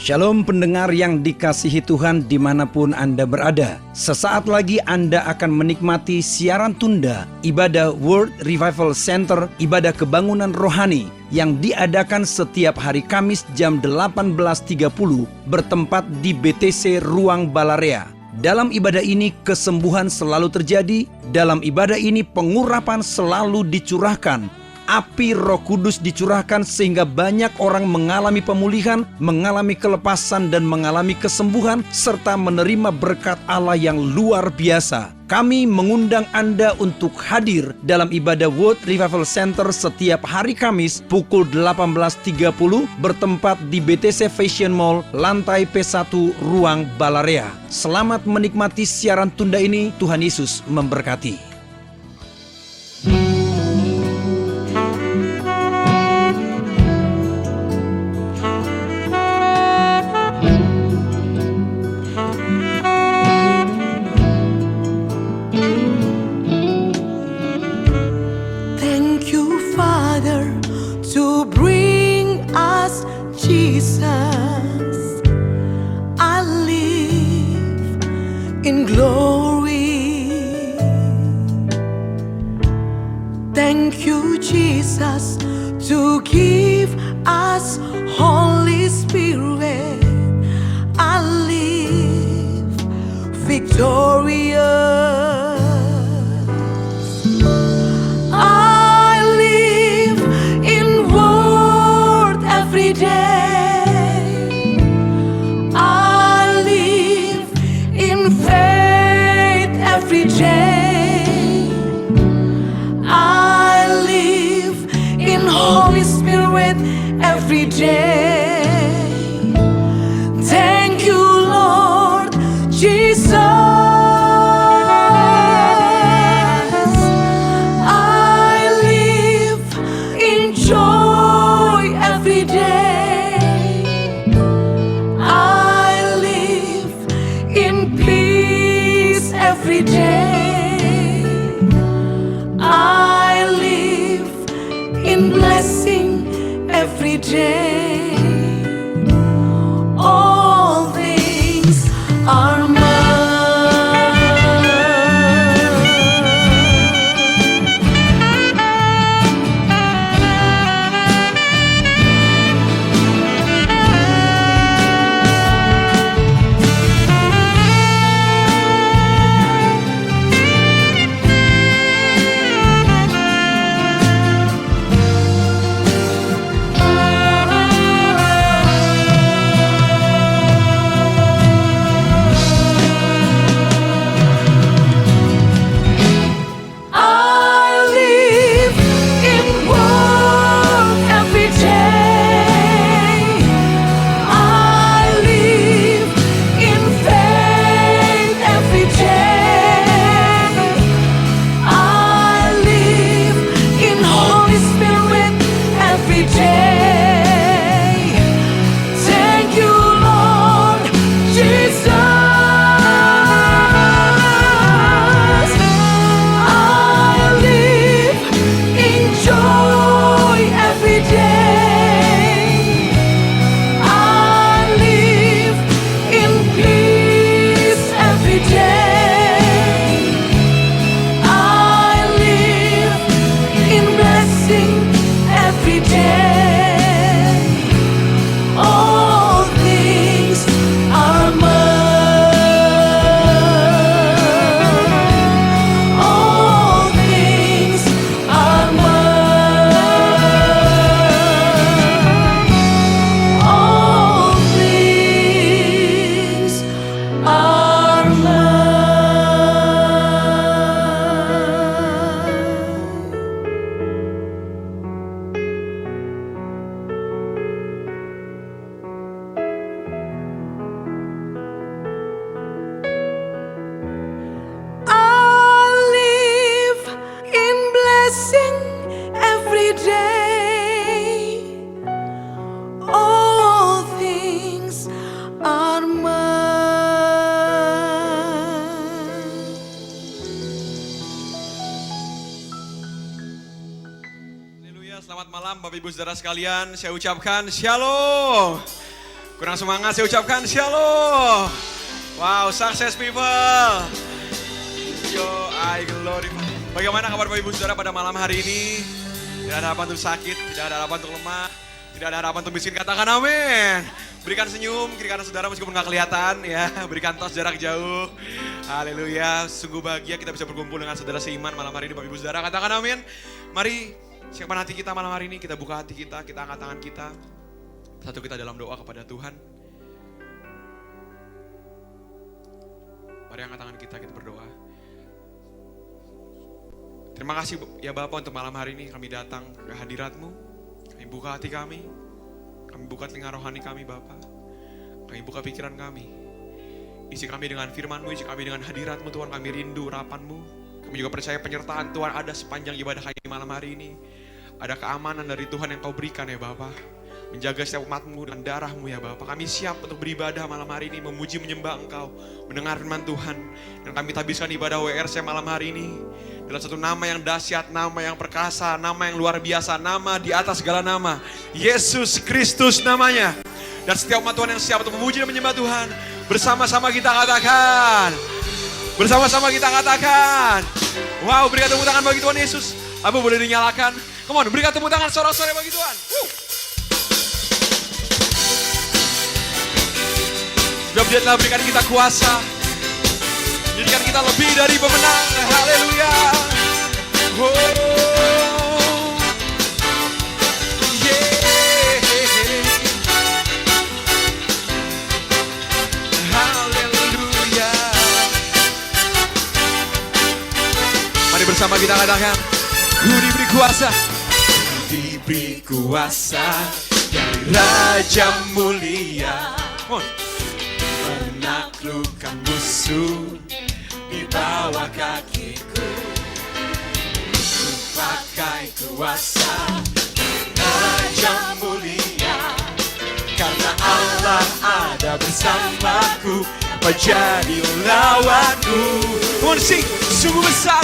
Shalom pendengar yang dikasihi Tuhan dimanapun Anda berada. Sesaat lagi Anda akan menikmati siaran tunda ibadah World Revival Center, ibadah kebangunan rohani yang diadakan setiap hari Kamis jam 18.30 bertempat di BTC Ruang Balarea. Dalam ibadah ini kesembuhan selalu terjadi, dalam ibadah ini pengurapan selalu dicurahkan. Api Roh Kudus dicurahkan sehingga banyak orang mengalami pemulihan, mengalami kelepasan dan mengalami kesembuhan serta menerima berkat Allah yang luar biasa. Kami mengundang Anda untuk hadir dalam ibadah World Revival Center setiap hari Kamis pukul 18.30 bertempat di BTC Fashion Mall, lantai P1 Ruang Balarea. Selamat menikmati siaran tunda ini. Tuhan Yesus memberkati. In glory, thank you, Jesus, to give us Holy Spirit. I live victorious. I live in word every day. Every day I live in Holy Spirit every day. Thank you, Lord Jesus. I live in joy every day. I live in peace every day. I live in blessing every day. All things are mine. Selamat malam Bapak Ibu Saudara sekalian, saya ucapkan Shalom. Kurang semangat saya ucapkan shalom. Wow, success people. Yo, I glorify. Bagaimana kabar Bapak Ibu Saudara pada malam hari ini? Tidak ada harapan untuk sakit, tidak ada harapan untuk lemah, tidak ada harapan untuk miskin. Katakan amin. Berikan senyum kiri kanan saudara meskipun nggak kelihatan ya. Berikan tos jarak jauh. Haleluya. Sungguh bahagia kita bisa berkumpul dengan saudara seiman malam hari ini Bapak Ibu Saudara. Katakan amin. Mari siapkan hati kita malam hari ini. Kita buka hati kita angkat tangan kita. Satu kita dalam doa kepada Tuhan. Mari angkat tangan kita berdoa. Terima kasih ya Bapak untuk malam hari ini kami datang ke hadirat-Mu. Kami buka hati kami. Kami buka telinga rohani kami Bapak. Kami buka pikiran kami. Isi kami dengan firman-Mu, isi kami dengan hadirat-Mu Tuhan. Kami rindu urapan-Mu. Kami juga percaya penyertaan Tuhan ada sepanjang ibadah kami malam hari ini. Ada keamanan dari Tuhan yang Kau berikan ya Bapak. Menjaga setiap umat-Mu dengan darah-Mu ya Bapak. Kami siap untuk beribadah malam hari ini, memuji menyembah Engkau, mendengar firman Tuhan. Dan kami tabiskan ibadah WRC malam hari ini dalam satu nama yang dahsyat, nama yang perkasa, nama yang luar biasa, nama di atas segala nama, Yesus Kristus namanya. Dan setiap umat Tuhan yang siap untuk memuji dan menyembah Tuhan, bersama-sama kita katakan, wow, berikan tepuk tangan bagi Tuhan Yesus. Apa boleh dinyalakan? Come on, berikan tepuk tangan sorak-sorai bagi Tuhan. Sebab Dia telah berikan kita kuasa, jadikan kita lebih dari pemenang. Haleluya. Oh, yeah. Haleluya. Mari bersama kita katakan, Ku diberi kuasa, diberi kuasa dari Raja Mulia. Menaklukkan musuh di bawah kakiku. Ku pakai kuasa Raja Mulia. Karena Allah ada bersamaku, apa jadi lawanku? Come on sing, sungguh besar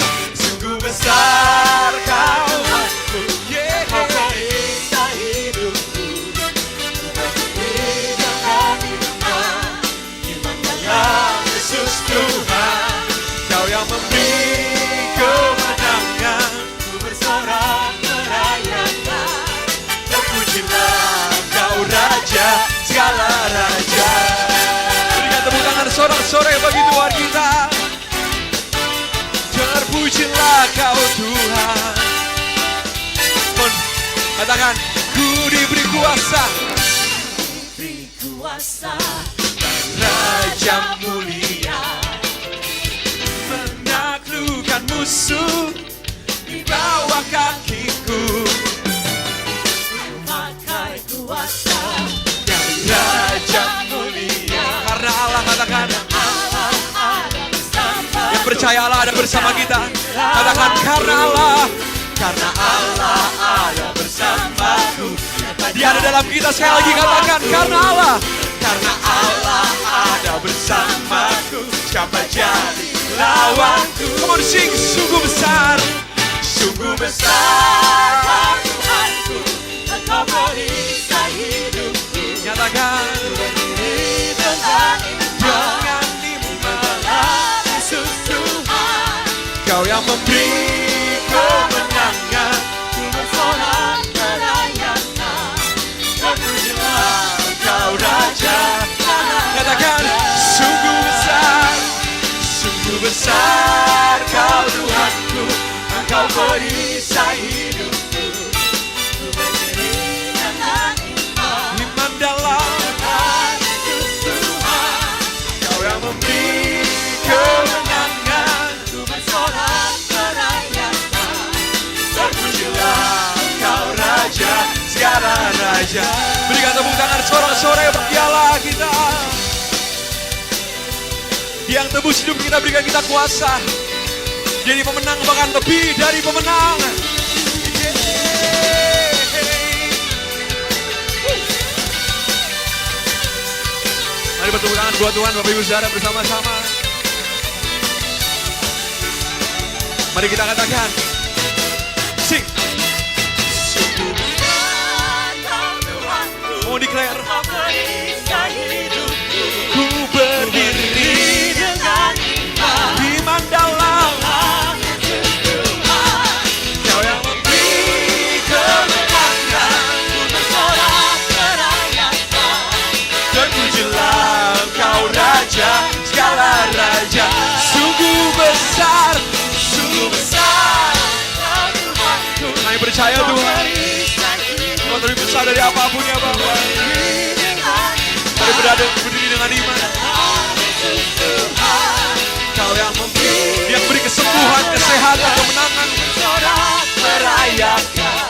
Kau. Yeah. Kau bisa hidupku. Yesus Tuhan, Kau yang memberi kemenangan. Ku bersorak merayakan, terpujilah Kau Raja segala raja. Berikan tepuk tangan sorak-sorai bagi Tuhan kita. Terpujilah Kau Tuhan. Katakan, Ku diberi kuasa, diberi kuasa Raja Mulia, menaklukkan musuh di bawah kakiku. Pakai kuasa dari Raja Mulia. Karena Allah, katakan, yang percaya Allah ada bersama kita. Katakan, karena Allah ada bersamaku. Dia ada dalam kita. Sekali lagi katakan, karena Allah ada bersamaku, siapa jadi lawanku? Come on sing, sungguh besar Tuhanku, Engkau beri hidupku. Nyatakan, jangan dimana Yesus Tuhan, Kau yang memberi kemenangan. Ku bersorak merayakan, terpujilah Kau Raja. Katakan, sungguh besar Kau Tuhanku, Engkau perisai hidupku. Ku berdiri dengan iman dalam Yesus Tuhan, Kau yang memberi kemenangan. Ku bersorak merayakan, terpujilah Kau Raja segala raja. Berikan tepuk tangan sorak-sorai bagi Allah kita. Yang tebus hidup kita, berikan kita kuasa jadi pemenang, bahkan lebih dari pemenang. Mari bertepuk tangan buat Tuhan Bapak Ibu Saudara bersama-sama. Mari kita katakan, sing. Mau declare, percaya Tuhan. Kau lebih besar dari apapun ya Bapa. Mari berdiri dengan iman. Kau yang beri kesembuhan, kesehatan, kemenangan. Merayakan,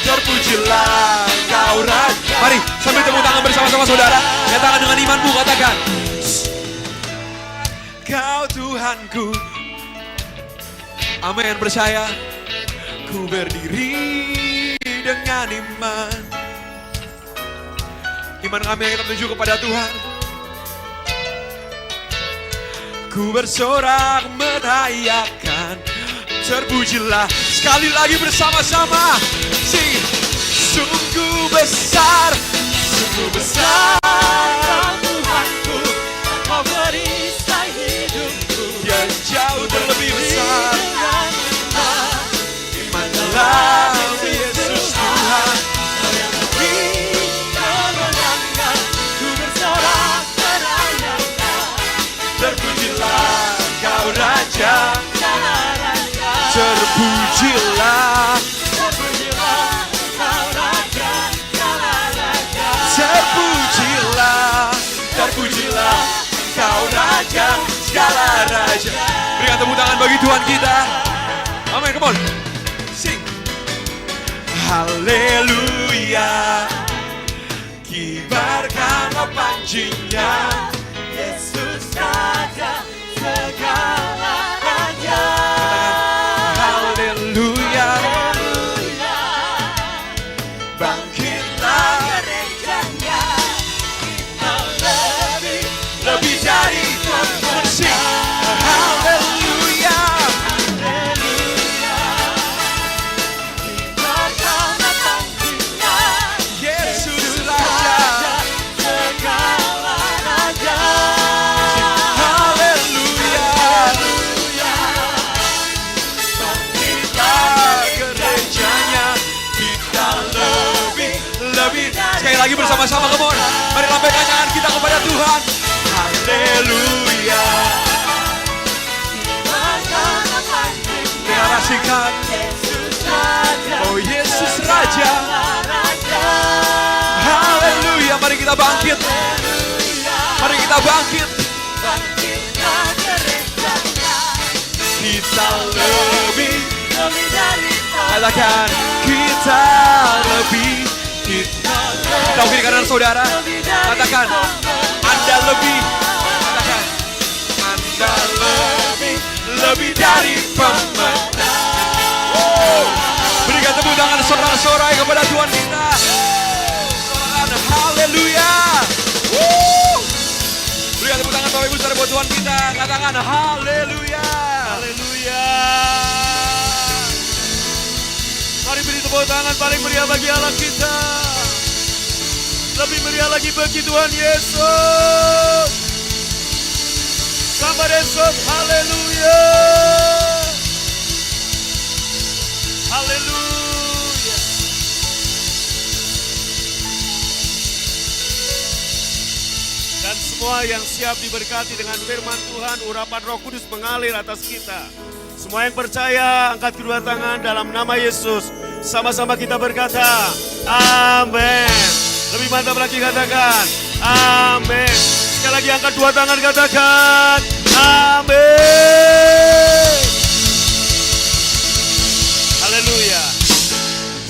terpujilah Kau Raja. Mari sambil tepuk tangan bersama-sama saudara. Nyatakan dengan imanmu, katakan. Kau Tuhanku. Amin, percaya. Ku berdiri dengan iman. Iman kami yang kita menuju kepada Tuhan. Ku bersorak merayakan, terpujilah sekali lagi bersama-sama. Sing, sungguh besar Tuhanku, Kau perisai hidupku. Dia jauh terlebih besar. Iman dalam Yesus Tuhan. Ku bersorak merayakan, terpujilah Kau Raja. Terpujilah Kau Raja. Terpujilah Kau Raja, segala raja. Berikan tepuk tangan bagi Tuhan kita. Amin, come on. Sing. Haleluya. Kibarkanlah panjinya. Yesus Raja, segala raja. Haleluya. Bangkitlah gerejanya. Kita lebih dari musik. Haleluya. Kibarkanlah panjinya. Yesus Raja, segala raja. Haleluya. Bangkitlah gerejanya. Kita lebih. Sekali lagi bersama-sama, come on. Mari lambaikan tangan kita kepada Tuhan. Haleluya. Deklarasikan. Oh Yesus Raja. Haleluya. Mari kita bangkit. Mari kita bangkit. Kita lebih dari. Katakan kita lebih. Kita kiri kanan saudara. Katakan Anda lebih. Katakan Anda lebih dari pemenang. Berikan tepuk tangan sorak-sorai kepada Tuhan kita. Haleluya. Berikan tepuk tangan Bapak Ibu Saudara buat Tuhan kita. Katakan haleluya. Haleluya. Mari beri tepuk tangan paling meriah bagi Allah kita. Lebih meriah lagi bagi Tuhan Yesus. Somebody shout haleluya. Haleluya. Dan semua yang siap diberkati dengan firman Tuhan, urapan Roh Kudus mengalir atas kita. Semua yang percaya, angkat kedua tangan dalam nama Yesus. Sama-sama kita berkata, amin. Lebih mantap lagi katakan, amin. Sekali lagi angkat dua tangan katakan, amin. Haleluya.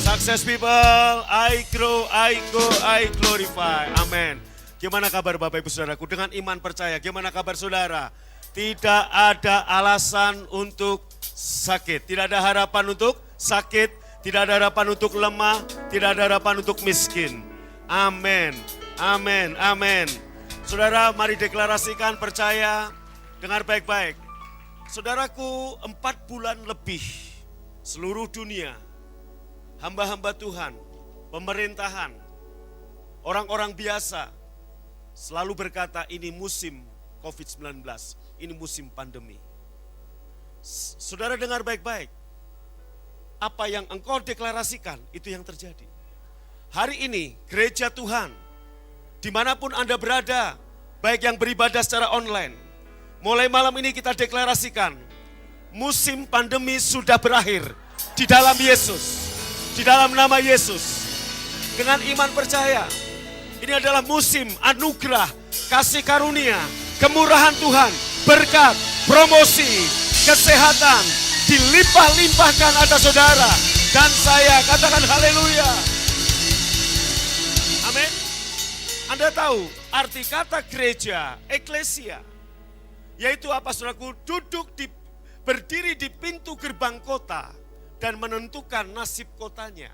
Success people, I grow, I go, I glorify. Amin. Gimana kabar Bapak Ibu Saudaraku? Dengan iman percaya, gimana kabar saudara? Tidak ada alasan untuk sakit. Tidak ada harapan untuk sakit. Tidak ada harapan untuk lemah. Tidak ada harapan untuk miskin. Amin. Amin. Amin. Saudara, mari deklarasikan percaya. Dengar baik-baik. Saudaraku, 4 bulan lebih seluruh dunia, hamba-hamba Tuhan, pemerintahan, orang-orang biasa selalu berkata ini musim COVID-19, ini musim pandemi. Saudara dengar baik-baik, apa yang engkau deklarasikan itu yang terjadi. Hari ini gereja Tuhan, dimanapun Anda berada, baik yang beribadah secara online, mulai malam ini kita deklarasikan, musim pandemi sudah berakhir di dalam Yesus. Di dalam nama Yesus. Dengan iman percaya. Ini adalah musim anugerah, kasih karunia, kemurahan Tuhan, berkat, promosi, kesehatan, dilimpah-limpahkan atas saudara dan saya. Katakan haleluya. Amin. Anda tahu arti kata gereja, eklesia, yaitu apa saudaraku? Berdiri di pintu gerbang kota dan menentukan nasib kotanya.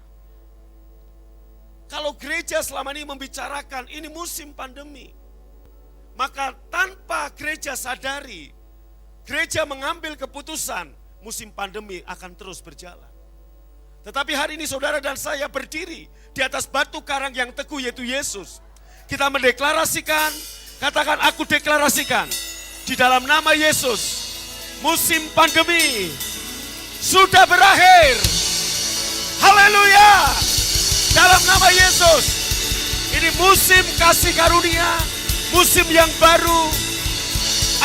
Kalau gereja selama ini membicarakan ini musim pandemi, maka tanpa gereja sadari, gereja mengambil keputusan, musim pandemi akan terus berjalan. Tetapi hari ini saudara dan saya berdiri di atas batu karang yang teguh, yaitu Yesus. Kita mendeklarasikan, katakan aku deklarasikan, di dalam nama Yesus, musim pandemi sudah berakhir. Haleluya. Dalam nama Yesus, ini musim kasih karunia, musim yang baru,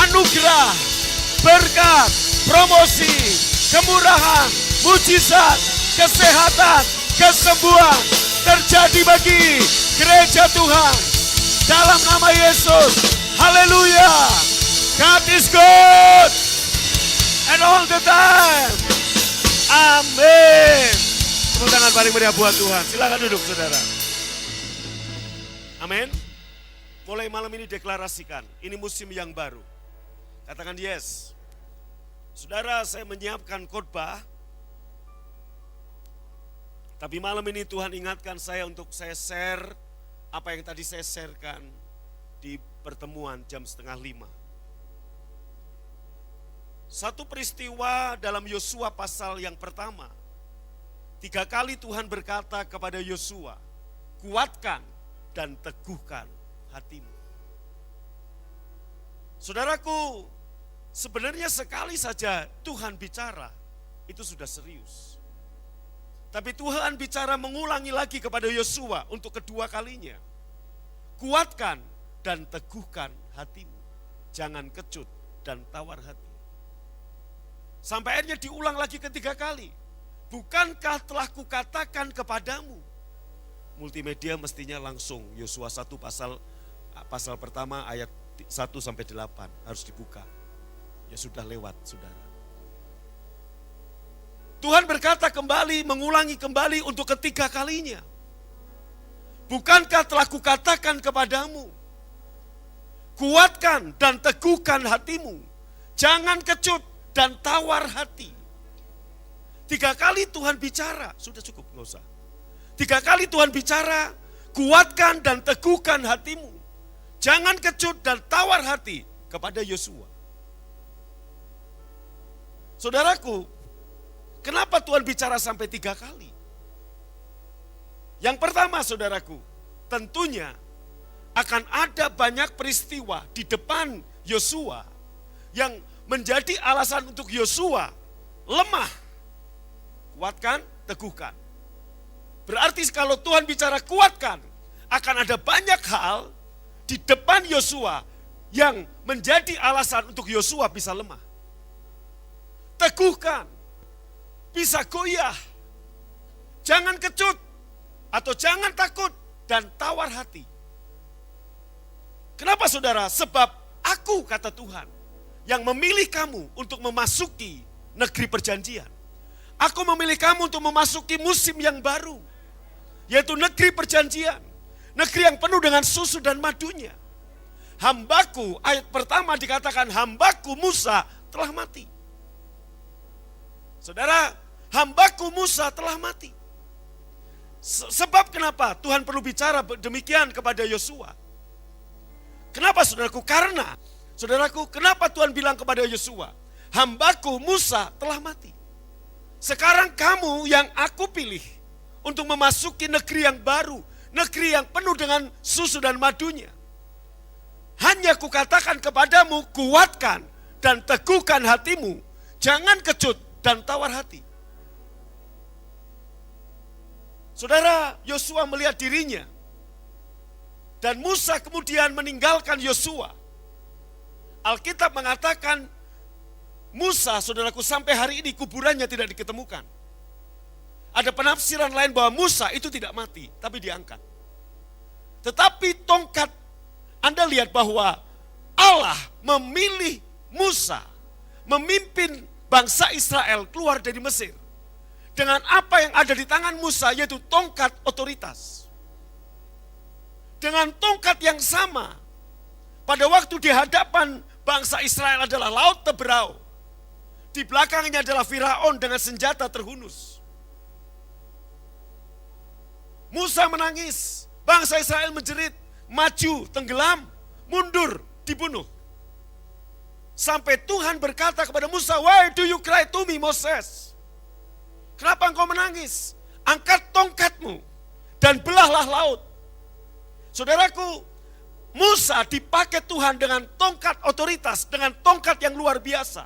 anugerah, berkat, promosi, kemurahan, mujizat, kesehatan, kesembuhan terjadi bagi gereja Tuhan. Dalam nama Yesus, haleluya. God is good and all the time. Amin. Tepuk tangan paling meriah buat Tuhan. Silakan duduk saudara. Amin. Mulai malam ini deklarasikan, ini musim yang baru. Katakan yes. Saudara, saya menyiapkan khotbah. Tapi malam ini Tuhan ingatkan saya untuk saya share apa yang tadi saya sharekan di pertemuan jam 4:30. Satu peristiwa dalam Yosua pasal yang pertama. 3 kali Tuhan berkata kepada Yosua, kuatkan dan teguhkan hatimu. Saudaraku, sebenarnya sekali saja Tuhan bicara, itu sudah serius. Tapi Tuhan bicara mengulangi lagi kepada Yosua untuk kedua kalinya. Kuatkan dan teguhkan hatimu. Jangan kecut dan tawar hati. Sampai akhirnya diulang lagi ketiga kali. Bukankah telah kukatakan kepadamu? Multimedia mestinya langsung Yosua 1 pasal pertama ayat 1-8 harus dibuka. Ya sudah lewat saudara. Tuhan berkata kembali, mengulangi kembali untuk ketiga kalinya. Bukankah telah kukatakan kepadamu? Kuatkan dan teguhkan hatimu. Jangan kecut dan tawar hati. 3 kali Tuhan bicara, sudah cukup, nggak usah. 3 kali Tuhan bicara, kuatkan dan teguhkan hatimu. Jangan kecut dan tawar hati kepada Yosua. Saudaraku, kenapa Tuhan bicara sampai 3 kali? Yang pertama saudaraku, tentunya akan ada banyak peristiwa di depan Yosua yang menjadi alasan untuk Yosua lemah. Kuatkan, teguhkan. Berarti kalau Tuhan bicara kuatkan, akan ada banyak hal di depan Yosua yang menjadi alasan untuk Yosua bisa lemah. Teguhkan, bisa goyah. Jangan kecut atau jangan takut dan tawar hati. Kenapa saudara? Sebab aku, kata Tuhan, yang memilih kamu untuk memasuki negeri perjanjian. Aku memilih kamu untuk memasuki musim yang baru, yaitu negeri perjanjian. Negeri yang penuh dengan susu dan madunya. Hambaku, ayat pertama dikatakan hambaku Musa telah mati. Saudara, hambaku Musa telah mati. Sebab kenapa Tuhan perlu bicara demikian kepada Yosua? Kenapa saudaraku? Karena, saudaraku, kenapa Tuhan bilang kepada Yosua, hambaku Musa telah mati. Sekarang kamu yang aku pilih untuk memasuki negeri yang baru, negeri yang penuh dengan susu dan madunya. Hanya kukatakan kepadamu, kuatkan dan teguhkan hatimu, jangan kecut dan tawar hati. Saudara, Yosua melihat dirinya, dan Musa kemudian meninggalkan Yosua. Alkitab mengatakan Musa, saudaraku, sampai hari ini kuburannya tidak diketemukan. Ada penafsiran lain bahwa Musa itu tidak mati, tapi diangkat. Tetapi tongkat, Anda lihat bahwa Allah memilih Musa memimpin bangsa Israel keluar dari Mesir. Dengan apa yang ada di tangan Musa, yaitu tongkat otoritas. Dengan tongkat yang sama, pada waktu di hadapan bangsa Israel adalah laut teberau. Di belakangnya adalah Firaun dengan senjata terhunus. Musa menangis, bangsa Israel menjerit, maju, tenggelam, mundur, dibunuh. Sampai Tuhan berkata kepada Musa, "Why do you cry to me, Moses? Kenapa engkau menangis? Angkat tongkatmu dan belahlah laut." Saudaraku, Musa dipakai Tuhan dengan tongkat otoritas, dengan tongkat yang luar biasa.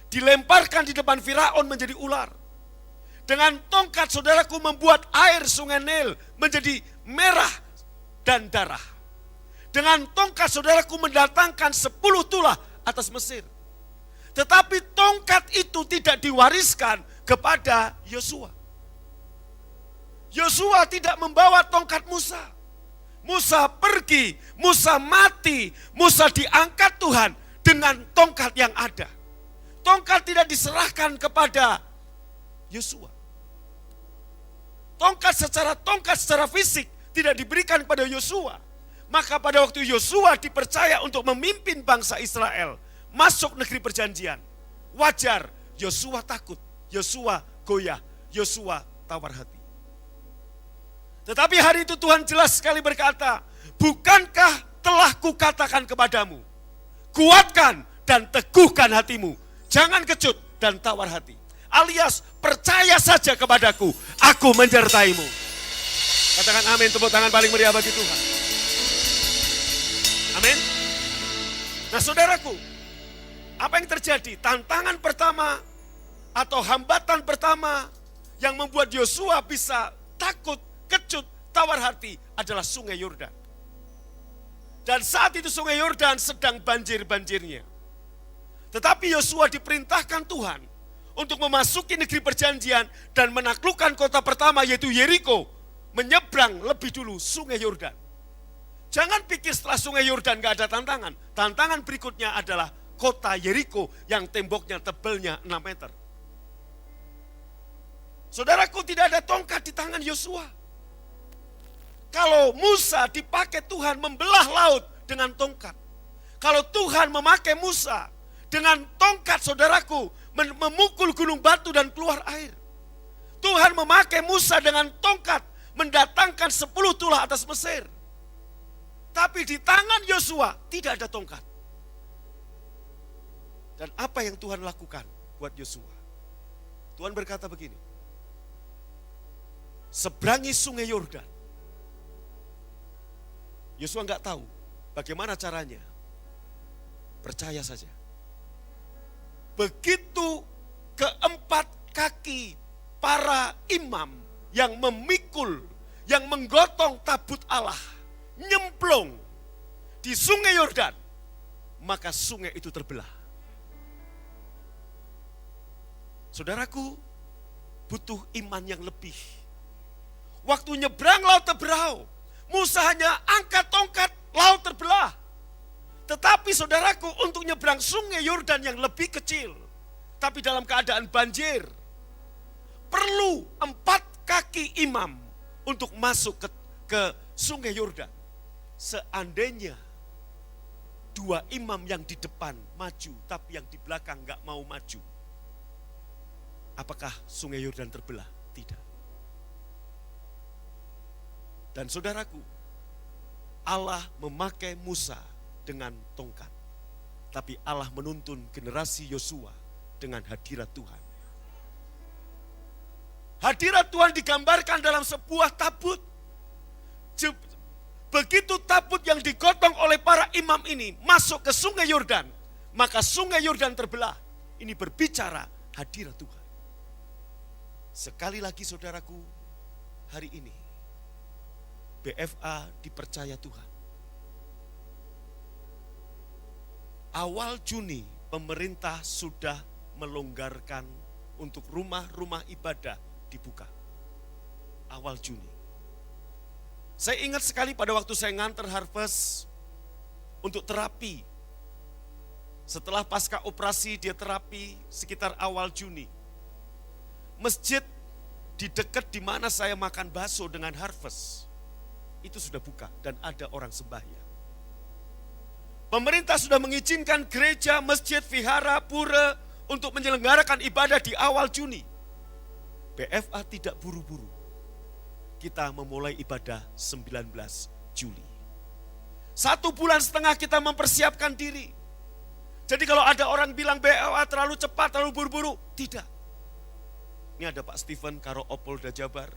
Dilemparkan di depan Firaun menjadi ular. Dengan tongkat, saudaraku, membuat air sungai Nil menjadi merah dan darah. Dengan tongkat, saudaraku, mendatangkan 10 tulah atas Mesir. Tetapi tongkat itu tidak diwariskan kepada Yosua. Yosua tidak membawa tongkat Musa. Musa pergi, Musa mati, Musa diangkat Tuhan dengan tongkat yang ada. Tongkat tidak diserahkan kepada Yosua. Tongkat secara fisik tidak diberikan kepada Yosua. Maka pada waktu Yosua dipercaya untuk memimpin bangsa Israel masuk negeri perjanjian, wajar Yosua takut, Yosua goyah, Yosua tawar hati. Tetapi hari itu Tuhan jelas sekali berkata, "Bukankah telah kukatakan kepadamu, kuatkan dan teguhkan hatimu, jangan kecut dan tawar hati." Alias percaya saja kepadaku, aku menyertaimu. Katakan amin, tepuk tangan paling meriah bagi Tuhan. Amin. Nah saudaraku, apa yang terjadi? Tantangan pertama atau hambatan pertama yang membuat Yosua bisa takut, kecut, tawar hati adalah sungai Yordan. Dan saat itu sungai Yordan sedang banjir-banjirnya. Tetapi Yosua diperintahkan Tuhan untuk memasuki negeri perjanjian dan menaklukkan kota pertama yaitu Yeriko, menyeberang lebih dulu sungai Yordan. Jangan pikir setelah sungai Yordan gak ada tantangan. Tantangan berikutnya adalah kota Yeriko yang temboknya tebalnya 6 meter. Saudaraku, tidak ada tongkat di tangan Yosua. Kalau Musa dipakai Tuhan membelah laut dengan tongkat. Kalau Tuhan memakai Musa dengan tongkat, saudaraku, memukul gunung batu dan keluar air. Tuhan memakai Musa dengan tongkat mendatangkan 10 tulah atas Mesir. Tapi di tangan Yosua tidak ada tongkat. Dan apa yang Tuhan lakukan buat Yosua? Tuhan berkata begini, seberangi sungai Yordan. Yosua enggak tahu bagaimana caranya. Percaya saja. Begitu keempat kaki para imam yang memikul, yang menggotong tabut Allah, nyemplung di sungai Yordan, maka sungai itu terbelah. Saudaraku, butuh iman yang lebih. Waktu nyebrang laut teberau, Musa hanya angkat tongkat, laut terbelah. Tetapi saudaraku, untuk nyebrang sungai Yordan yang lebih kecil, tapi dalam keadaan banjir, perlu 4 kaki imam untuk masuk ke sungai Yordan. Seandainya 2 imam yang di depan maju, tapi yang di belakang gak mau maju, apakah sungai Yordan terbelah? Tidak. Dan saudaraku, Allah memakai Musa dengan tongkat. Tapi Allah menuntun generasi Yosua dengan hadirat Tuhan. Hadirat Tuhan digambarkan dalam sebuah tabut. Begitu tabut yang digotong oleh para imam ini masuk ke sungai Yordan, maka sungai Yordan terbelah. Ini berbicara hadirat Tuhan. Sekali lagi saudaraku, hari ini BFA dipercaya Tuhan. Awal Juni pemerintah sudah melonggarkan untuk rumah-rumah ibadah dibuka. awal Juni. Saya ingat sekali pada waktu saya nganter Harvest untuk terapi. Setelah pasca operasi dia terapi sekitar awal Juni. Masjid di dekat di mana saya makan bakso dengan Harvest itu sudah buka dan ada orang sembahyang. Pemerintah sudah mengizinkan gereja, masjid, vihara, pura untuk menyelenggarakan ibadah di awal Juni. BFA tidak buru-buru. Kita memulai ibadah 19 Juli. 1,5 bulan kita mempersiapkan diri. Jadi kalau ada orang bilang BFA terlalu cepat, terlalu buru-buru, tidak. Ini ada Pak Stephen Karo Opolda Jabar.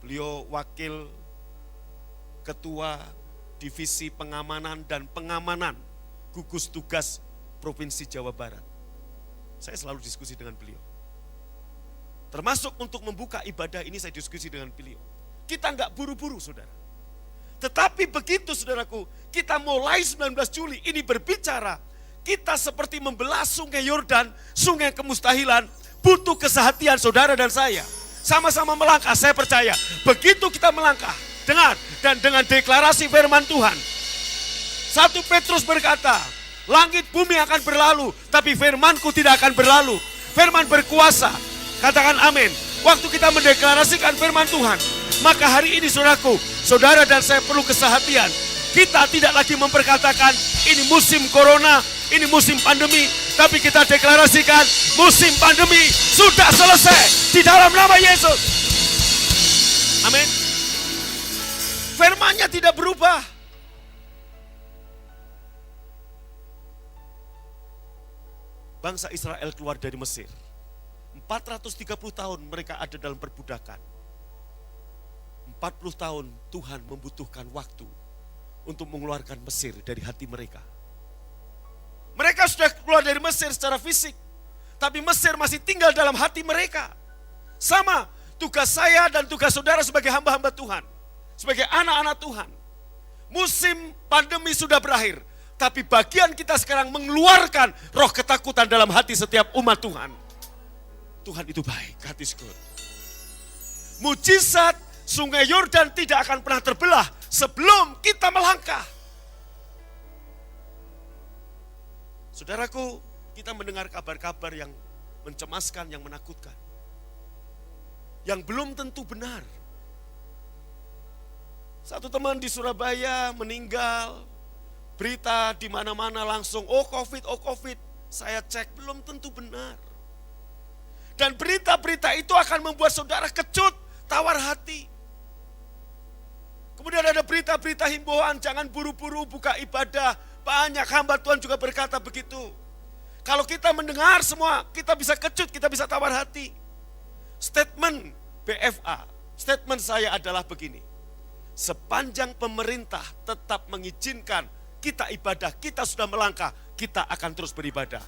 Beliau wakil ketua divisi pengamanan dan pengamanan gugus tugas Provinsi Jawa Barat. Saya selalu diskusi dengan beliau. Termasuk untuk membuka ibadah ini saya diskusi dengan beliau. Kita enggak buru-buru saudara. Tetapi begitu saudaraku, kita mulai 19 Juli ini berbicara, kita seperti membelah sungai Yordan, sungai kemustahilan, butuh kesehatian saudara dan saya. Sama-sama melangkah, saya percaya. Begitu kita melangkah, dengar, dan dengan deklarasi firman Tuhan. 1 Petrus berkata, langit bumi akan berlalu, tapi firmanku tidak akan berlalu. Firman berkuasa, katakan amin. Waktu kita mendeklarasikan firman Tuhan, maka hari ini saudaraku, saudara dan saya perlu kesehatian. Kita tidak lagi memperkatakan ini musim corona, ini musim pandemi, tapi kita deklarasikan musim pandemi sudah selesai di dalam nama Yesus. Amin. Firman-Nya tidak berubah. Bangsa Israel keluar dari Mesir. 430 tahun mereka ada dalam perbudakan. 40 tahun Tuhan membutuhkan waktu untuk mengeluarkan Mesir dari hati mereka. Mereka sudah keluar dari Mesir secara fisik, tapi Mesir masih tinggal dalam hati mereka. Sama tugas saya dan tugas saudara sebagai hamba-hamba Tuhan, sebagai anak-anak Tuhan. Musim pandemi sudah berakhir, tapi bagian kita sekarang mengeluarkan roh ketakutan dalam hati setiap umat Tuhan. Tuhan itu baik, God is good. Mujizat sungai Yordan tidak akan pernah terbelah sebelum kita melangkah. Saudaraku, kita mendengar kabar-kabar yang mencemaskan, yang menakutkan. Yang belum tentu benar. Satu teman di Surabaya meninggal, berita di mana-mana langsung, oh COVID. Saya cek, belum tentu benar. Dan berita-berita itu akan membuat saudara kecut, tawar hati. Kemudian ada berita-berita himbauan, jangan buru-buru buka ibadah. Banyak hamba Tuhan juga berkata begitu. Kalau kita mendengar semua, kita bisa kecut, kita bisa tawar hati. Statement BFA, statement saya adalah begini. Sepanjang pemerintah tetap mengizinkan kita ibadah, kita sudah melangkah, kita akan terus beribadah.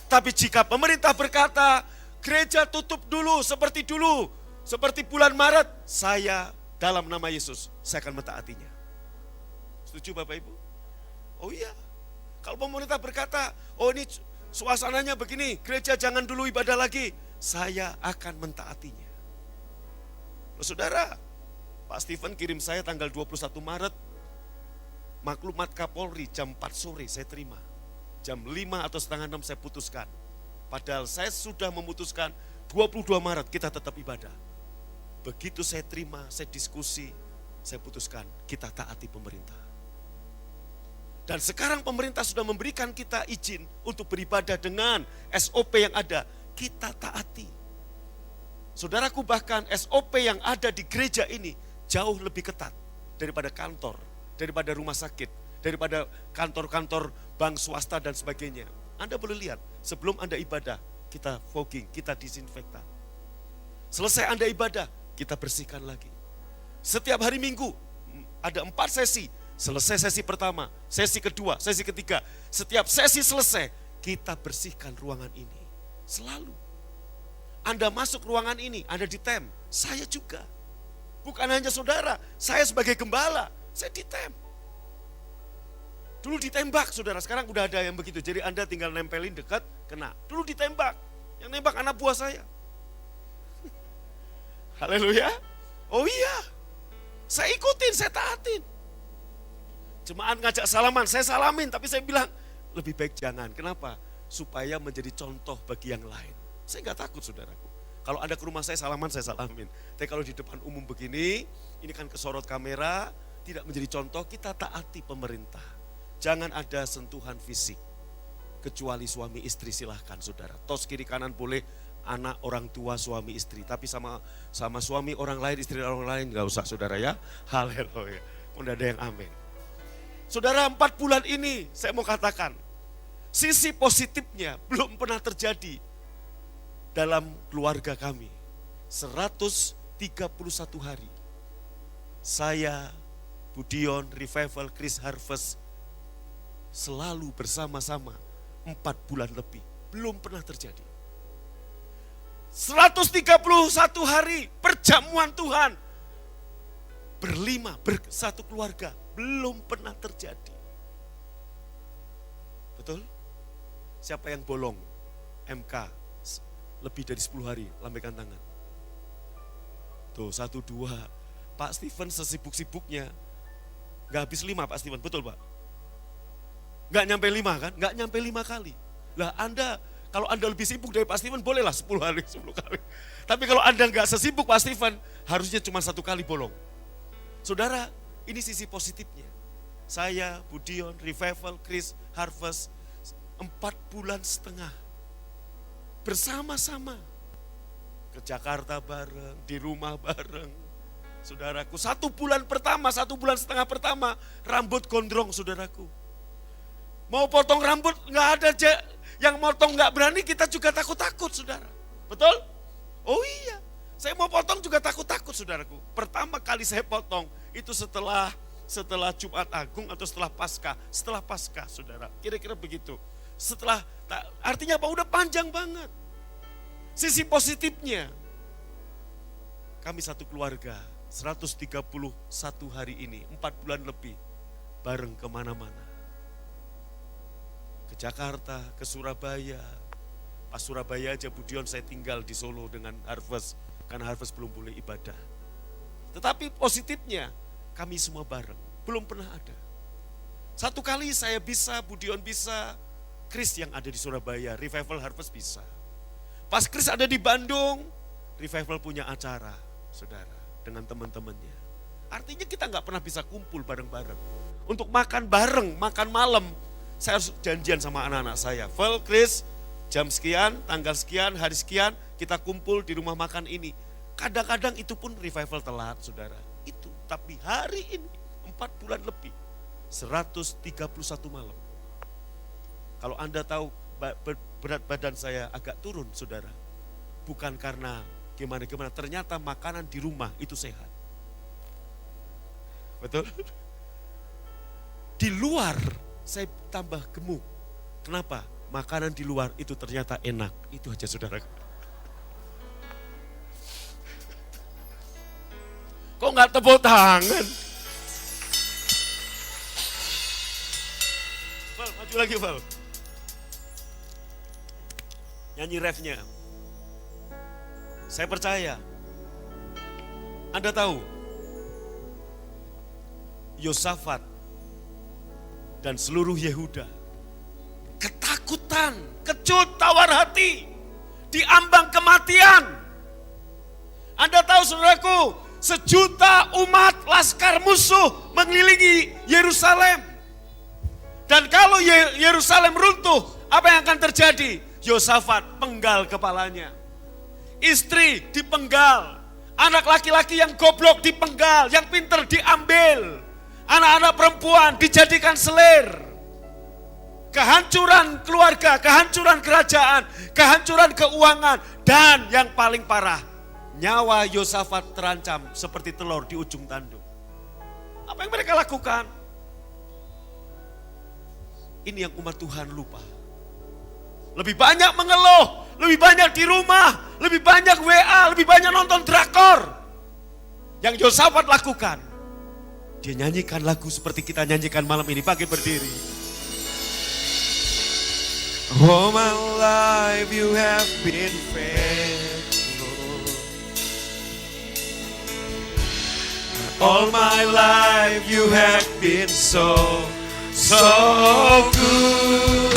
Tapi jika pemerintah berkata, gereja tutup dulu, seperti bulan Maret, saya dalam nama Yesus, saya akan mentaatinya. Setuju Bapak Ibu? Oh iya, kalau pemerintah berkata, oh ini suasananya begini, gereja jangan dulu ibadah lagi, saya akan mentaatinya. Loh, saudara, Pak Stephen kirim saya tanggal 21 Maret, maklumat Kapolri jam 4 sore saya terima. Jam 5 atau setengah 6 saya putuskan. Padahal saya sudah memutuskan 22 Maret kita tetap ibadah. Begitu saya terima, saya diskusi, saya putuskan kita taati pemerintah. Dan sekarang pemerintah sudah memberikan kita izin untuk beribadah dengan SOP yang ada, kita taati. Saudaraku, bahkan SOP yang ada di gereja ini jauh lebih ketat daripada kantor, daripada rumah sakit, daripada kantor-kantor bank swasta dan sebagainya. Anda boleh lihat, sebelum Anda ibadah, kita fogging, kita disinfektan. Selesai Anda ibadah, kita bersihkan lagi. Setiap hari Minggu, ada 4 sesi. Selesai sesi pertama, sesi kedua, sesi ketiga. Setiap sesi selesai, kita bersihkan ruangan ini. Selalu. Anda masuk ruangan ini, Anda ditem. Saya juga. Bukan hanya saudara, saya sebagai gembala, saya ditem. Dulu ditembak saudara, sekarang udah ada yang begitu. Jadi Anda tinggal nempelin dekat, kena. Dulu ditembak, yang nembak anak buah saya. Haleluya. Oh iya, saya ikutin, saya taatin. Jemaat ngajak salaman, saya salamin, tapi saya bilang lebih baik jangan. Kenapa? Supaya menjadi contoh bagi yang lain. Saya nggak takut saudaraku. Kalau Anda ke rumah saya salaman, saya salamin. Tapi kalau di depan umum begini, ini kan kesorot kamera, tidak menjadi contoh, kita taati pemerintah. Jangan ada sentuhan fisik. Kecuali suami istri silahkan saudara. Tos kiri kanan boleh, anak, orang tua, suami istri. Tapi sama suami orang lain, istri orang lain nggak usah saudara ya. Haleluya. Udah ada yang amin. Saudara, 4 bulan ini saya mau katakan, sisi positifnya belum pernah terjadi dalam keluarga kami. 131 hari. Saya, Budion, Revival, Chris Harvest selalu bersama-sama 4 bulan lebih. Belum pernah terjadi. 131 hari perjamuan Tuhan. Berlima, bersatu keluarga. Belum pernah terjadi. Betul? Siapa yang bolong? MK. Lebih dari 10 hari, lambaikan tangan. Tuh, 1, 2. Pak Steven sesibuk-sibuknya. Gak habis 5 Pak Steven, betul Pak? Gak nyampe 5 kan? Gak nyampe 5 kali. Lah Anda, kalau Anda lebih sibuk dari Pak Steven, bolehlah 10 hari, 10 kali. Tapi kalau Anda gak sesibuk Pak Steven, harusnya cuma 1 kali bolong. Saudara, ini sisi positifnya. Saya, Budion, Revival, Chris, Harvest, 4 bulan setengah. Bersama-sama. Ke Jakarta bareng, di rumah bareng. Saudaraku, 1 bulan pertama, 1 bulan setengah pertama, rambut gondrong saudaraku. Mau potong rambut, gak ada yang motong gak berani, kita juga takut-takut saudara. Betul? Oh iya, saya mau potong juga takut-takut saudaraku. Pertama kali saya potong, itu setelah Jumat Agung atau setelah Paskah saudara. Kira-kira begitu. Artinya apa? Udah panjang banget. Sisi positifnya, kami satu keluarga, 131 hari ini, 4 bulan lebih, bareng kemana-mana. Ke Jakarta, ke Surabaya. Pas Surabaya aja Budion saya tinggal di Solo dengan Harvest, karena Harvest belum boleh ibadah. Tetapi positifnya, kami semua bareng, belum pernah ada. 1 kali saya bisa, Budion bisa, Chris yang ada di Surabaya, Revival Harvest bisa. Pas Chris ada di Bandung, Revival punya acara, saudara, dengan teman-temannya. Artinya kita nggak pernah bisa kumpul bareng-bareng. Untuk makan bareng, makan malam, saya harus janjian sama anak-anak saya. Val, Chris, jam sekian, tanggal sekian, hari sekian, kita kumpul di rumah makan ini. Kadang-kadang itu pun Revival telat, saudara. Itu, tapi hari ini, 4 bulan lebih, 131 malam. Kalau Anda tahu berat badan saya agak turun, saudara. Bukan karena gimana-gimana, ternyata makanan di rumah itu sehat. Betul? Di luar saya tambah gemuk. Kenapa? Makanan di luar itu ternyata enak. Itu aja saudara. Kok nggak tepuk tangan? Val, maju lagi Val. Nyanyi refnya. Saya percaya. Anda tahu, Yosafat dan seluruh Yehuda ketakutan, kecut, tawar hati, diambang kematian. Anda tahu saudaraku, 1 juta umat laskar musuh mengelilingi Yerusalem. Dan kalau Yerusalem runtuh, apa yang akan terjadi? Yosafat penggal kepalanya. Istri dipenggal. Anak laki-laki yang goblok dipenggal, yang pinter diambil. Anak-anak perempuan dijadikan selir. Kehancuran keluarga, kehancuran kerajaan, kehancuran keuangan. Dan yang paling parah, nyawa Yosafat terancam seperti telur di ujung tanduk. Apa yang mereka lakukan? Ini yang umat Tuhan lupa. Lebih banyak mengeluh, lebih banyak di rumah, lebih banyak WA, lebih banyak nonton drakor. Yang Yosafat lakukan, dia nyanyikan lagu seperti kita nyanyikan malam ini. Pakai berdiri. All my life you have been faithful. All my life you have been so good.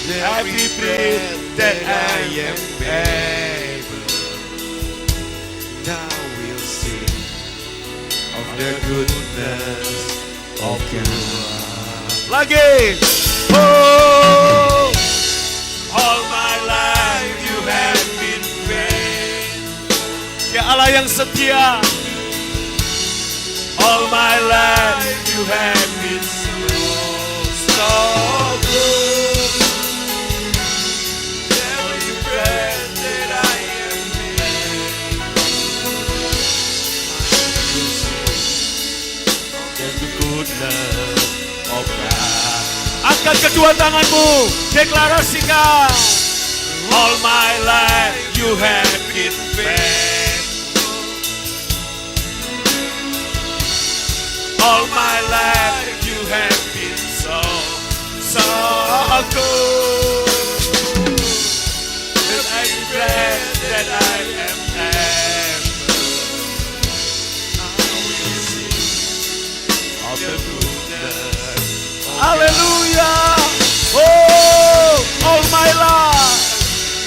Every breath that I am able, now we'll sing of the goodness of God. Lagi. Oh, All my life you have been faithful. ya Allah yang setia. All my life you have been so good. Every breath that I am able, The goodness of God. Angkat kedua tanganmu, deklarasikan. all my life you have been faithful. All my life you have been so good. With every breath that I am able, I will sing of the goodness. Haleluya. Oh, all my life.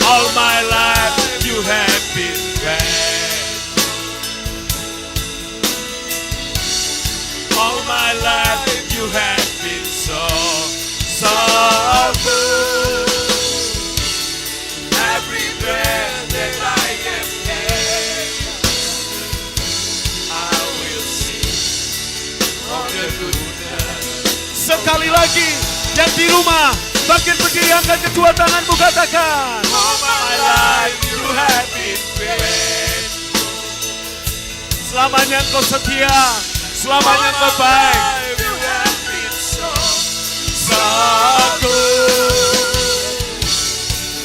All my life you have been faithful. All my life you have been so good. Every breath that I am able, I will sing of the goodness. Sekali lagi, yang di rumah, bangkit berdiri, angkat kedua tanganmu, katakan. All my life you have been faithful. Selamanya engkau setia, selamanya engkau baik. You have been so good.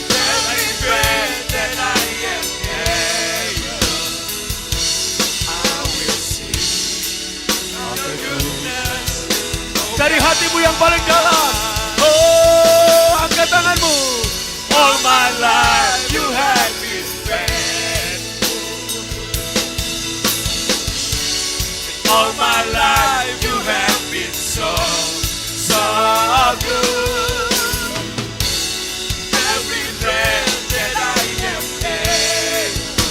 Every breath that I am able, I will sing of the goodness. Dari hatimu yang paling dalam. Oh, angkat tanganmu. All my life you have been faithful. All my life you have been so good. Every breath that I am able,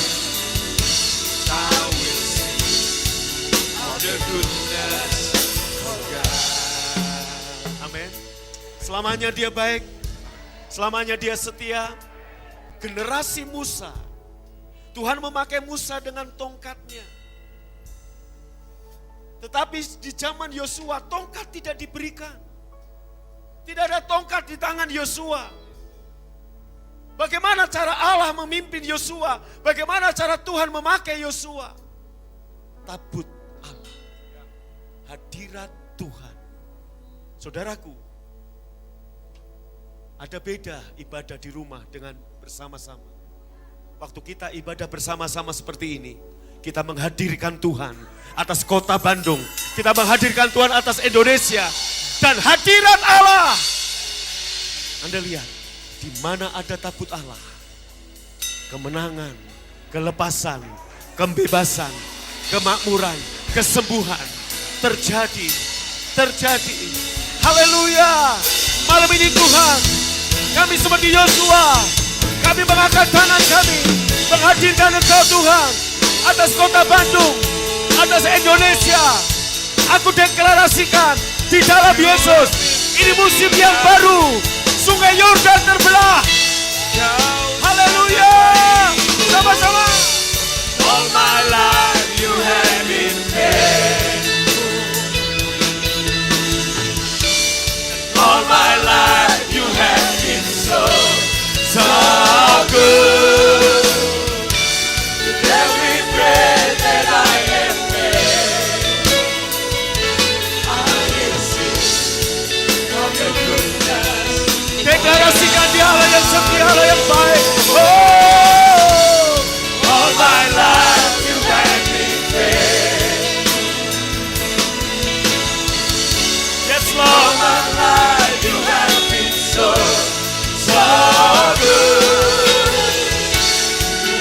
I will sing of the goodness of God. Amin. Selamanya dia baik, selamanya dia setia. Generasi Musa, Tuhan memakai Musa dengan tongkatnya. Tetapi di zaman Yosua, tongkat tidak diberikan. Tidak ada tongkat di tangan Yosua. Bagaimana cara Allah memimpin Yosua? Bagaimana cara Tuhan memakai Yosua? Tabut Allah, hadirat Tuhan. Saudaraku, ada beda ibadah di rumah dengan bersama-sama. Waktu kita ibadah bersama-sama seperti ini, kita menghadirkan Tuhan atas kota Bandung. Kita menghadirkan Tuhan atas Indonesia. Dan hadirat Allah. Anda lihat, di mana ada tabut Allah, kemenangan, kelepasan, kebebasan, kemakmuran, kesembuhan terjadi. Haleluya. Malam ini Tuhan, kami seperti Yosua, kami mengangkat tangan kami, menghadirkan Engkau Tuhan, atas kota Bandung, atas Indonesia. Aku deklarasikan di dalam Yesus, ini musim yang baru, Sungai Yordan terbelah. Haleluya. Sama-sama. All my life you have been faithful. All my life you have been so good. With every breath that I am able, I will sing of your goodness. Deklarasikan dia Allah yang setia, Allah yang baik. Oh, All my life you have been faithful. yes All Lord. my life you have been so good.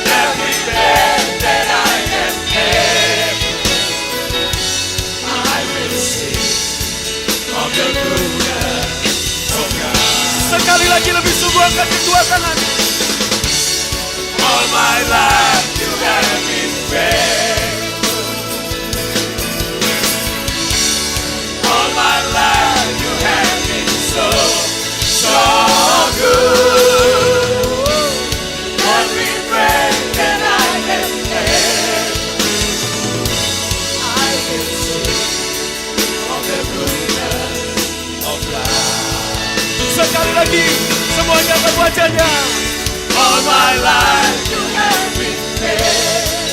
Every breath that I am able, Sekali lagi lebih sungguh angkat kedua tangan. All my life you have been faithful. All my life you have been so good. Every breath that I have had, I can sing of the goodness of God. Sekali lagi semuanya angkat wajahnya. All my life you have been faithful.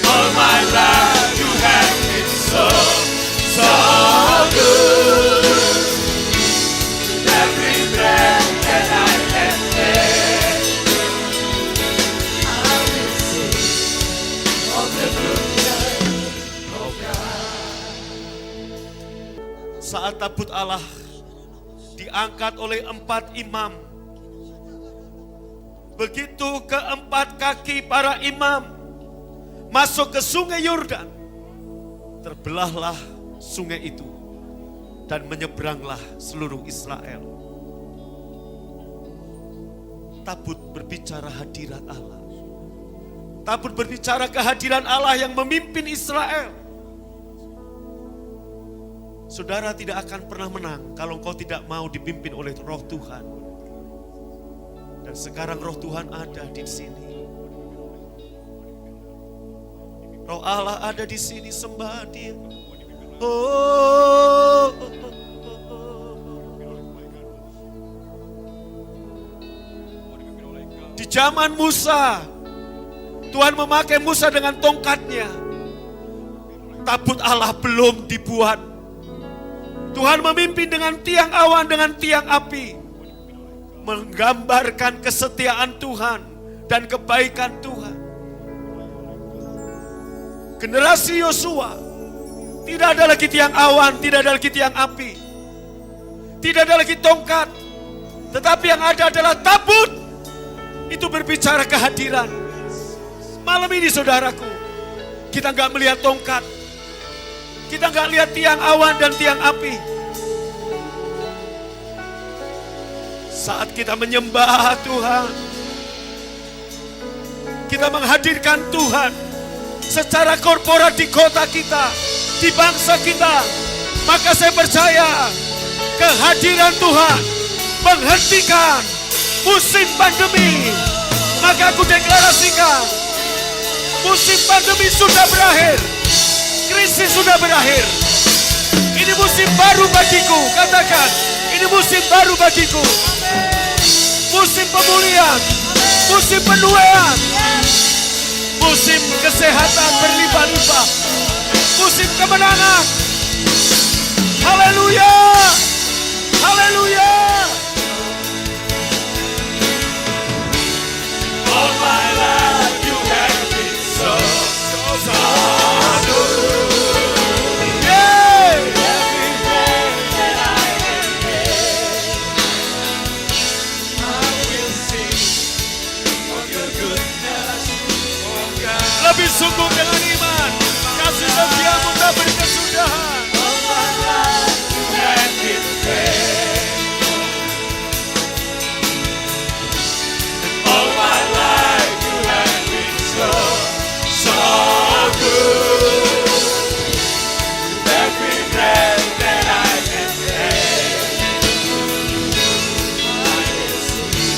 All my life you have been so good. Every breath that I have had, I will sing of the goodness of God. Saat tabut Allah diangkat oleh 4 imam, begitu keempat kaki para imam masuk ke sungai Yordan, terbelahlah sungai itu dan menyeberanglah seluruh Israel. Tabut berbicara hadirat Allah. Tabut berbicara kehadiran Allah yang memimpin Israel. Saudara tidak akan pernah menang kalau engkau tidak mau dipimpin oleh Roh Tuhan. Dan sekarang Roh Tuhan ada di sini. Roh Allah ada di sini, sembah Dia. Oh. Di zaman Musa, Tuhan memakai Musa dengan tongkatnya. Tabut Allah belum dibuat. Tuhan memimpin dengan tiang awan, dengan tiang api. Menggambarkan kesetiaan Tuhan dan kebaikan Tuhan. Generasi Yosua, tidak ada lagi tiang awan, tidak ada lagi tiang api. Tidak ada lagi tongkat. Tetapi yang ada adalah tabut. Itu berbicara kehadiran. Malam ini saudaraku, kita gak melihat tongkat. Kita gak lihat tiang awan dan tiang api. Saat kita menyembah Tuhan, kita menghadirkan Tuhan secara korporat di kota kita, di bangsa kita, maka saya percaya kehadiran Tuhan menghentikan musim pandemi. Maka aku deklarasikan, musim pandemi sudah berakhir. Krisis sudah berakhir. Ini musim baru bagiku. Katakan, ini musim baru bagiku. Musim pemulihan, musim penuaian, musim kesehatan berlimpah-limpah, musim kemenangan. Haleluya, haleluya. All my life you have been so good. Every breath that I have had, I will sing of your goodness, oh God. Lebih sungguh dengan iman, kasih setiamu tak berkesudahan. All my life you have been faithful. All my life you have been so good. Every breath that I have had, I will sing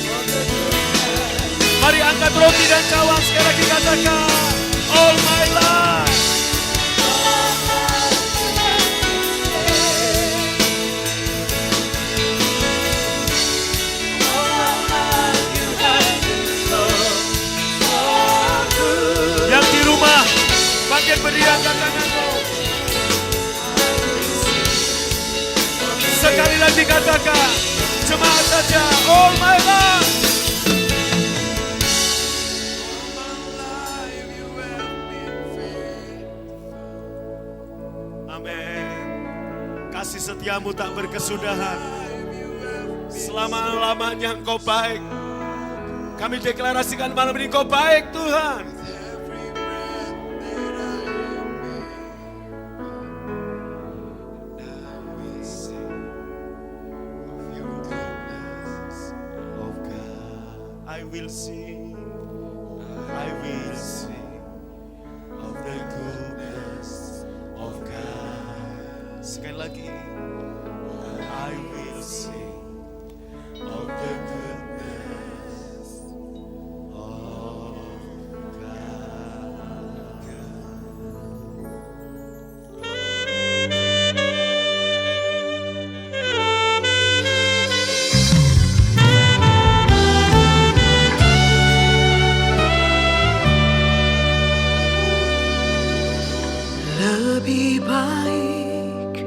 of the goodness. Mari angkat roti dan cawan sekali lagi, katakan, all my life. Yang di rumah, bangkit berdiri, angkat tanganmu. Sekali lagi katakan, jemaat saja, all my life. Amin. Kasih setiamu tak berkesudahan. Selama-lamanya Engkau baik. Kami deklarasikan malam ini Engkau baik, Tuhan. will sing, I will sing of the goodness of God. Sekali lagi, I will sing of the goodness of God. Lebih baik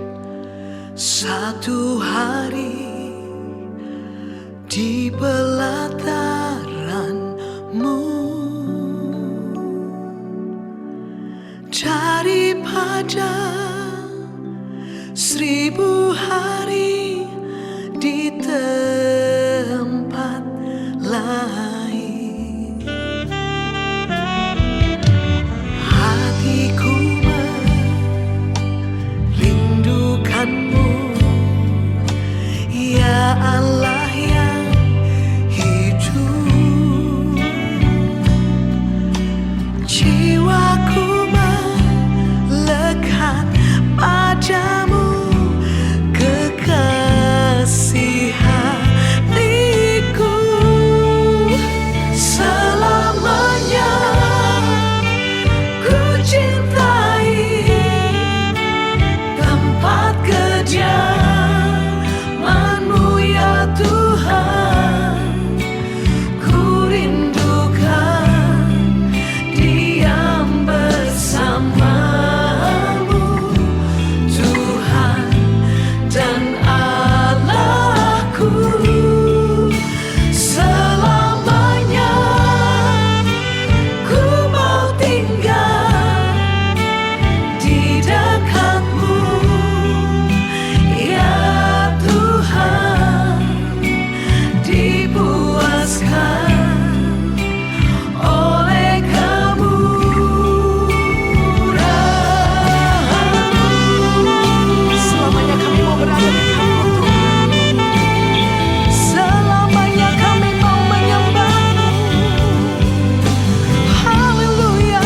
satu hari di pelataranmu daripada 1000 hari di tempat lain. Hatiku merindukanmu, ya Allah yang hidup. Jiwaku melekat padamu, kekasih hatiku. Selamanya ku cintai tempat kediaman-Mu ya Tuhan. Ku rindukan diam bersama-Mu, Tuhan dan Allahku. Selamanya ku mau tinggal di dekat-Mu ya Tuhan, dipuaskan oleh kemurahan-Mu. Selamanya kami mau berada di Kamu, Tuhan. Selamanya kami mau menyembah-Mu. Haleluya.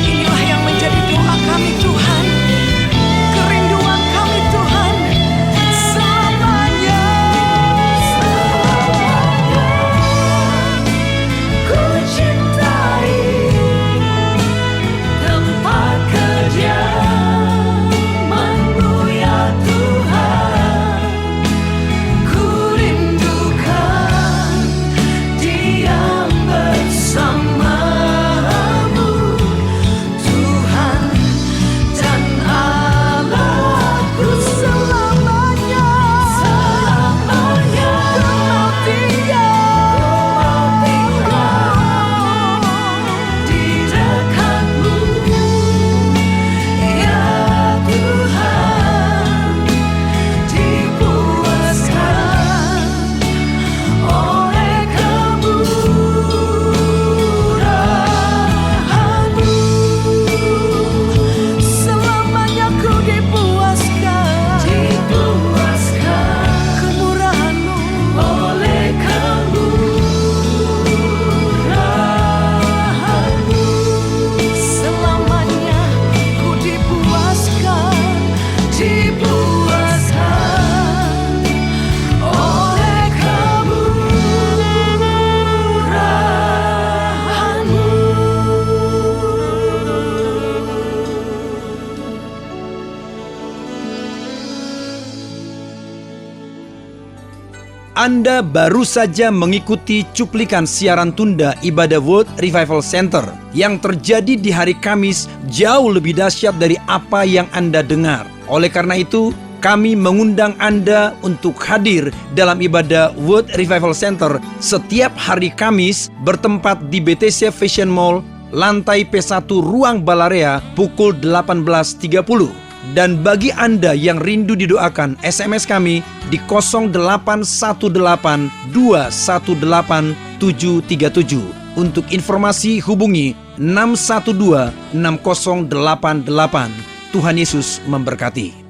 Inilah yang menjadi doa kami, Tuhan. Kerinduan kami, Tuhan. Selamanya, selamanya ku cintai tempat kediaman-Mu ya Tuhan. Ku rindukan diam bersama-Mu, Tuhan dan Allahku. Selamanya, selamanya ku mau tinggal di dekat-Mu ya Tuhan, dipuaskan oleh kemurahan-Mu. Selamanya ku dipuaskan kemurahan-Mu, oleh kemurahan-Mu. Selamanya ku dipuaskan oleh kemurahan-Mu. Anda baru saja mengikuti cuplikan siaran tunda ibadah World Revival Center yang terjadi di hari Kamis jauh lebih dahsyat dari apa yang Anda dengar. Oleh karena itu, kami mengundang Anda untuk hadir dalam ibadah World Revival Center setiap hari Kamis bertempat di BTC Fashion Mall, lantai P1 Ruang Balarea pukul 18.30. Dan bagi Anda yang rindu didoakan, SMS kami di 0818 218 737. Untuk informasi hubungi 612 6088. Tuhan Yesus memberkati.